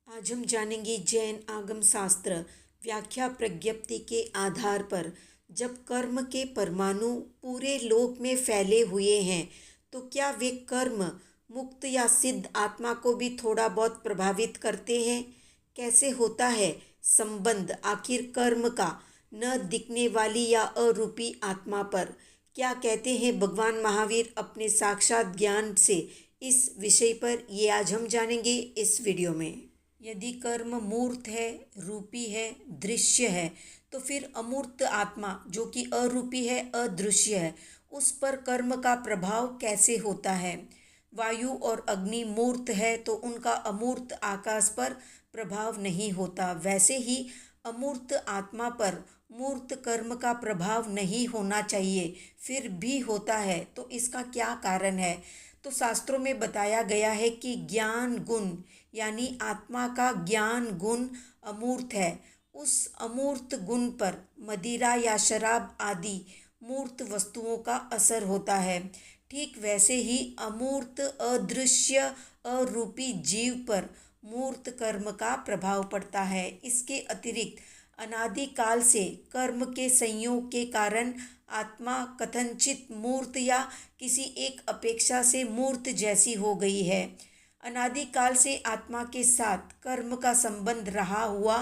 आज हम जानेंगे जैन आगम शास्त्र व्याख्या प्रज्ञप्ति के आधार पर जब कर्म के परमाणु पूरे लोक में फैले हुए हैं तो क्या वे कर्म मुक्त या सिद्ध आत्मा को भी थोड़ा बहुत प्रभावित करते हैं। कैसे होता है संबंध आखिर कर्म का न दिखने वाली या अरूपी आत्मा पर। क्या कहते हैं भगवान महावीर अपने साक्षात ज्ञान से इस विषय पर ये आज हम जानेंगे इस वीडियो में। यदि कर्म मूर्त है, रूपी है, दृश्य है तो फिर अमूर्त आत्मा जो कि अरूपी है, अदृश्य है, उस पर कर्म का प्रभाव कैसे होता है। वायु और अग्नि मूर्त है तो उनका अमूर्त आकाश पर प्रभाव नहीं होता। वैसे ही अमूर्त आत्मा पर मूर्त कर्म का प्रभाव नहीं होना चाहिए, फिर भी होता है तो इसका क्या कारण है। तो शास्त्रों में बताया गया है कि ज्ञान गुण यानी आत्मा का ज्ञान गुण अमूर्त है। उस अमूर्त गुण पर मदिरा या शराब आदि मूर्त वस्तुओं का असर होता है। ठीक वैसे ही अमूर्त अदृश्य अरूपी जीव पर मूर्त कर्म का प्रभाव पड़ता है। इसके अतिरिक्त अनादिकाल से कर्म के संयोग के कारण आत्मा कथनचित मूर्त या किसी एक अपेक्षा से मूर्त जैसी हो गई है। अनादिकाल से आत्मा के साथ कर्म का संबंध रहा हुआ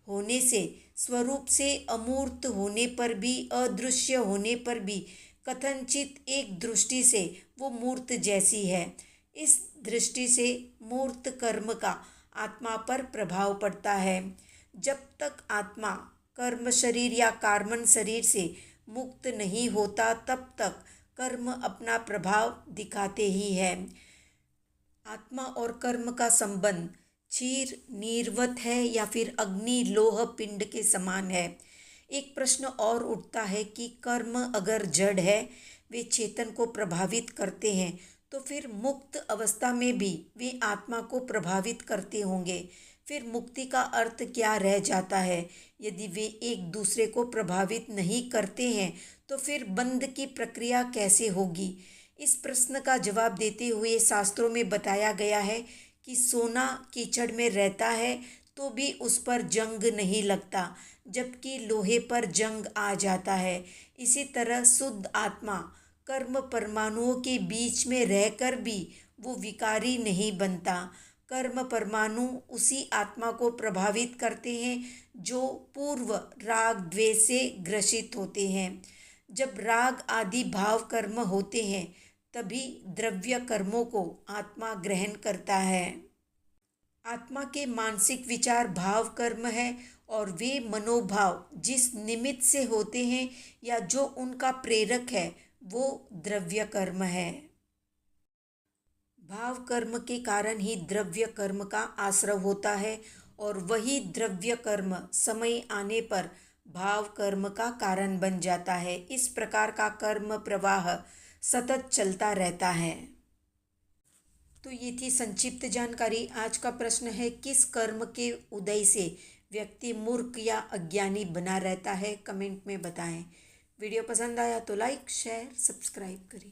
होने से स्वरूप से अमूर्त होने पर भी, अदृश्य होने पर भी कथनचित एक दृष्टि से वो मूर्त जैसी है। इस दृष्टि से मूर्त कर्म का आत्मा पर प्रभाव पड़ता है। जब तक आत्मा कर्म शरीर या कार्मन शरीर से मुक्त नहीं होता तब तक कर्म अपना प्रभाव दिखाते ही है। आत्मा और कर्म का संबंध क्षीर नीरवत है या फिर अग्नि लोह पिंड के समान है। एक प्रश्न और उठता है कि कर्म अगर जड़ है, वे चेतन को प्रभावित करते हैं, तो फिर मुक्त अवस्था में भी वे आत्मा को प्रभावित करते होंगे। फिर मुक्ति का अर्थ क्या रह जाता है। यदि वे एक दूसरे को प्रभावित नहीं करते हैं तो फिर बंध की प्रक्रिया कैसे होगी। इस प्रश्न का जवाब देते हुए शास्त्रों में बताया गया है कि सोना कीचड़ में रहता है तो भी उस पर जंग नहीं लगता, जबकि लोहे पर जंग आ जाता है। इसी तरह शुद्ध आत्मा कर्म परमाणुओं के बीच में रहकर भी वो विकारी नहीं बनता। कर्म परमाणु उसी आत्मा को प्रभावित करते हैं जो पूर्व राग द्वेष से ग्रसित होते हैं। जब राग आदि भाव कर्म होते हैं तभी द्रव्य कर्मों को आत्मा ग्रहण करता है। आत्मा के मानसिक विचार भाव कर्म है और वे मनोभाव जिस निमित्त से होते हैं या जो उनका प्रेरक है वो द्रव्य कर्म है। भाव कर्म के कारण ही द्रव्य कर्म का आश्रय होता है और वही द्रव्य कर्म समय आने पर भाव कर्म का कारण बन जाता है। इस प्रकार का कर्म प्रवाह सतत चलता रहता है। तो ये थी संक्षिप्त जानकारी। आज का प्रश्न है, किस कर्म के उदय से व्यक्ति मूर्ख या अज्ञानी बना रहता है। कमेंट में बताएं। वीडियो पसंद आया तो लाइक शेयर सब्सक्राइब करें।